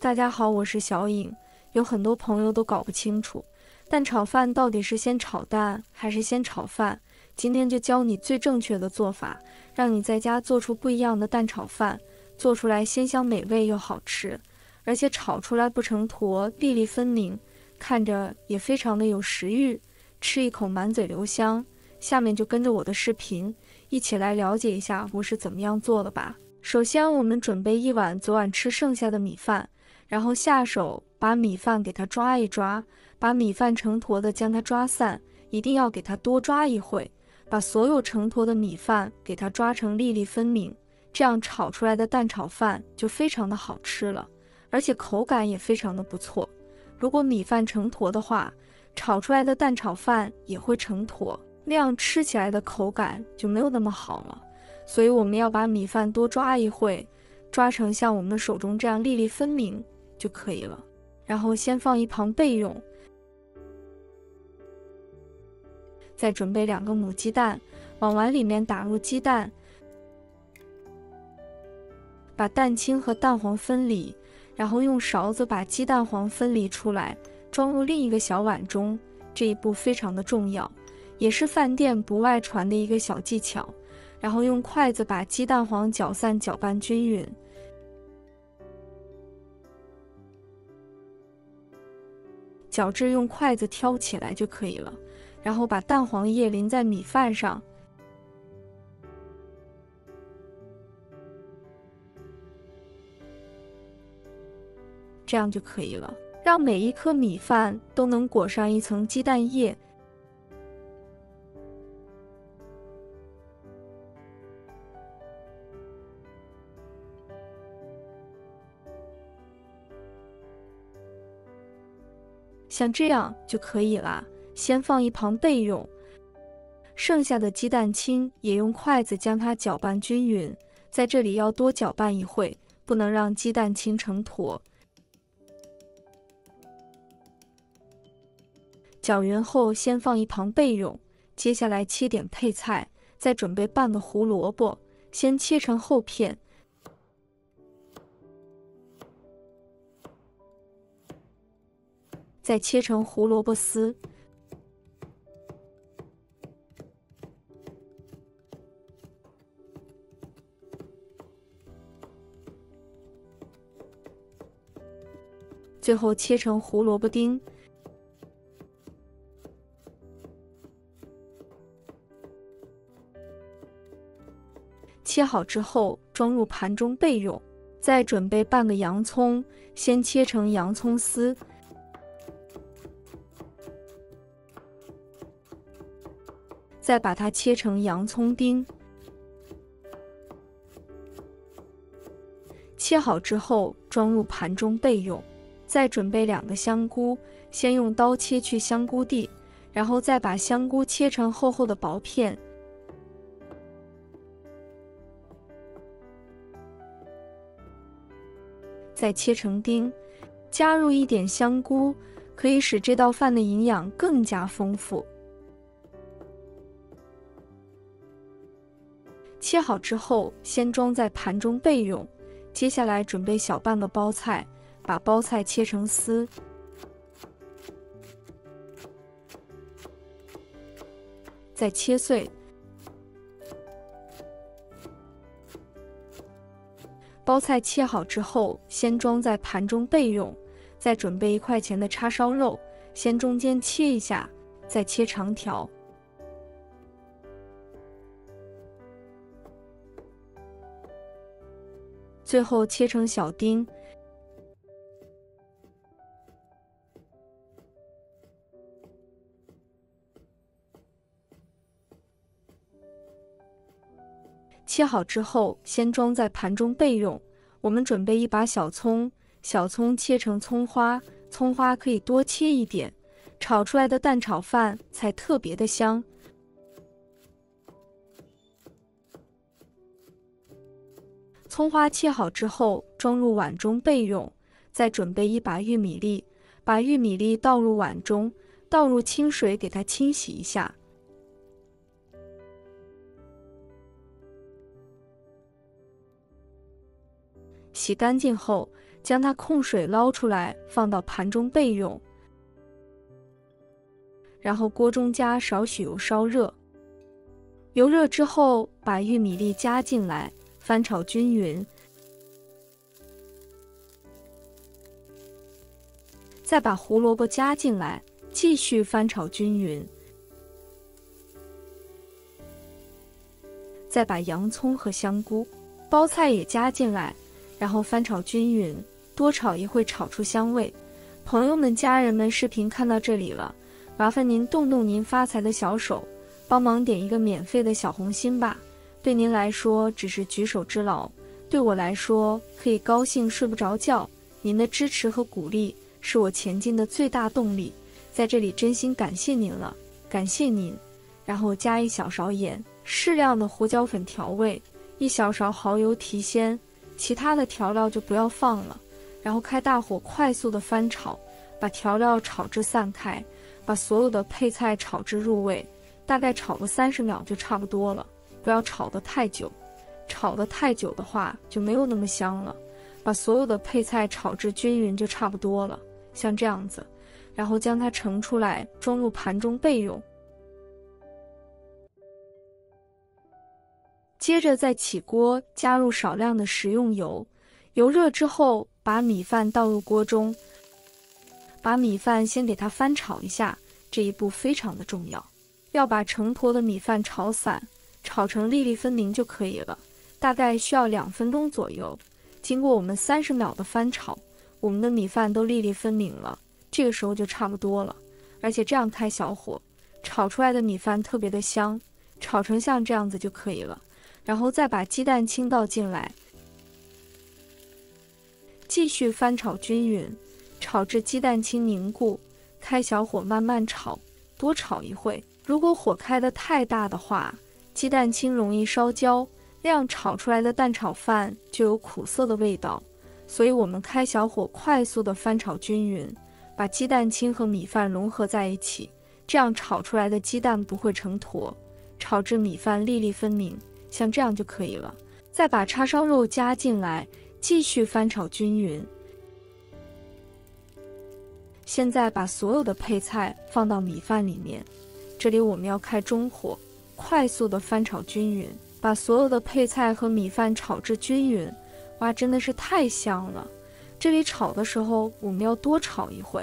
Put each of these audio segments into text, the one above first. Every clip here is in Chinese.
大家好，我是小颖。有很多朋友都搞不清楚，蛋炒饭到底是先炒蛋还是先炒饭？今天就教你最正确的做法，让你在家做出不一样的蛋炒饭，做出来鲜香美味又好吃，而且炒出来不成坨，粒粒分明，看着也非常的有食欲，吃一口满嘴留香。下面就跟着我的视频，一起来了解一下我是怎么样做的吧。首先，我们准备1碗昨晚吃剩下的米饭。然后下手把米饭给它抓一抓，把米饭成坨的将它抓散，一定要给它多抓一会，把所有成坨的米饭给它抓成粒粒分明，这样炒出来的蛋炒饭就非常的好吃了，而且口感也非常的不错。如果米饭成坨的话，炒出来的蛋炒饭也会成坨，那样吃起来的口感就没有那么好了。所以我们要把米饭多抓一会，抓成像我们的手中这样粒粒分明就可以了，然后先放一旁备用。再准备2个母鸡蛋，往碗里面打入鸡蛋，把蛋清和蛋黄分离，然后用勺子把鸡蛋黄分离出来，装入另一个小碗中。这一步非常的重要，也是饭店不外传的一个小技巧。然后用筷子把鸡蛋黄搅散，搅拌均匀。搅至用筷子挑起来就可以了，然后把蛋黄液淋在米饭上，这样就可以了。让每一颗米饭都能裹上一层鸡蛋液。像这样就可以了，先放一旁备用。剩下的鸡蛋清也用筷子将它搅拌均匀，在这里要多搅拌一会，不能让鸡蛋清成坨。搅匀后先放一旁备用，接下来切点配菜，再准备半个胡萝卜，先切成厚片。再切成胡萝卜丝，最后切成胡萝卜丁。切好之后装入盘中备用。再准备半个洋葱，先切成洋葱丝。再把它切成洋葱丁，切好之后装入盘中备用。再准备2个香菇，先用刀切去香菇蒂，然后再把香菇切成厚厚的薄片。再切成丁，加入一点香菇，可以使这道饭的营养更加丰富。切好之后，先装在盘中备用。接下来准备小半个包菜，把包菜切成丝，再切碎。包菜切好之后，先装在盘中备用。再准备1块钱的叉烧肉，先中间切一下，再切长条。最后切成小丁，切好之后先装在盘中备用。我们准备1把小葱，小葱切成葱花，葱花可以多切一点，炒出来的蛋炒饭才特别的香。葱花切好之后装入碗中备用。再准备1把玉米粒，把玉米粒倒入碗中，倒入清水给它清洗一下。洗干净后，将它控水捞出来，放到盘中备用。然后锅中加少许油烧热，油热之后把玉米粒加进来，翻炒均匀，再把胡萝卜加进来，继续翻炒均匀，再把洋葱和香菇、包菜也加进来，然后翻炒均匀，多炒一会炒出香味。朋友们、家人们，视频看到这里了，麻烦您动动您发财的小手，帮忙点一个免费的小红心吧。对您来说只是举手之劳，对我来说可以高兴睡不着觉。您的支持和鼓励是我前进的最大动力，在这里真心感谢您了，感谢您。然后加一小勺盐，适量的胡椒粉调味，一小勺蚝油提鲜，其他的调料就不要放了。然后开大火快速的翻炒，把调料炒至散开，把所有的配菜炒至入味，大概炒个30秒就差不多了，不要炒得太久，炒得太久的话就没有那么香了。把所有的配菜炒至均匀就差不多了，像这样子，然后将它盛出来，装入盘中备用。接着再起锅，加入少量的食用油，油热之后，把米饭倒入锅中，把米饭先给它翻炒一下，这一步非常的重要，要把成坨的米饭炒散，炒成粒粒分明就可以了，大概需要2分钟左右。经过我们30秒的翻炒，我们的米饭都粒粒分明了，这个时候就差不多了。而且这样开小火，炒出来的米饭特别的香，炒成像这样子就可以了。然后再把鸡蛋清倒进来，继续翻炒均匀，炒至鸡蛋清凝固，开小火慢慢炒，多炒一会。如果火开得太大的话，鸡蛋清容易烧焦，那样炒出来的蛋炒饭就有苦涩的味道。所以我们开小火快速的翻炒均匀，把鸡蛋清和米饭融合在一起，这样炒出来的鸡蛋不会成坨，炒至米饭粒粒分明，像这样就可以了。再把叉烧肉加进来，继续翻炒均匀。现在把所有的配菜放到米饭里面，这里我们要开中火，快速的翻炒均匀，把所有的配菜和米饭炒至均匀。哇，真的是太香了！这里炒的时候我们要多炒一会，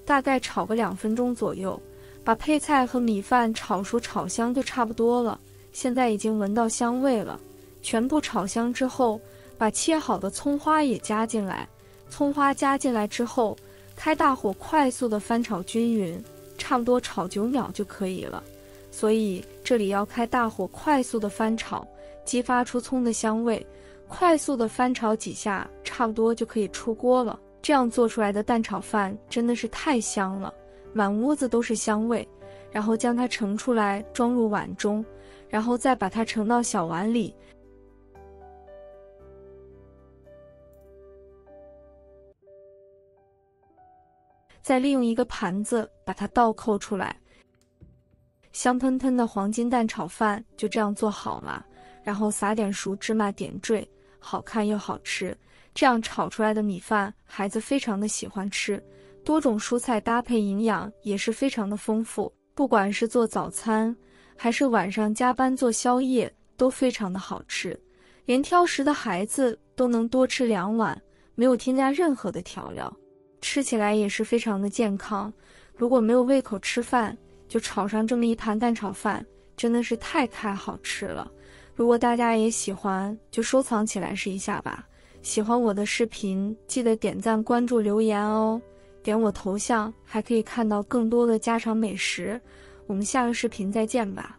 大概炒个2分钟左右，把配菜和米饭炒熟炒香就差不多了。现在已经闻到香味了，全部炒香之后，把切好的葱花也加进来。葱花加进来之后，开大火快速的翻炒均匀，差不多炒9秒就可以了。所以这里要开大火快速的翻炒，激发出葱的香味，快速的翻炒几下，差不多就可以出锅了。这样做出来的蛋炒饭真的是太香了，满屋子都是香味。然后将它盛出来，装入碗中，然后再把它盛到小碗里。再利用一个盘子把它倒扣出来，香喷喷的黄金蛋炒饭就这样做好了。然后撒点熟芝麻点缀，好看又好吃。这样炒出来的米饭，孩子非常的喜欢吃。多种蔬菜搭配，营养也是非常的丰富。不管是做早餐，还是晚上加班做宵夜，都非常的好吃。连挑食的孩子都能多吃2碗，没有添加任何的调料，吃起来也是非常的健康。如果没有胃口吃饭，就炒上这么一盘蛋炒饭，真的是太好吃了。如果大家也喜欢，就收藏起来试一下吧。喜欢我的视频，记得点赞、关注、留言哦。点我头像，还可以看到更多的家常美食。我们下个视频再见吧。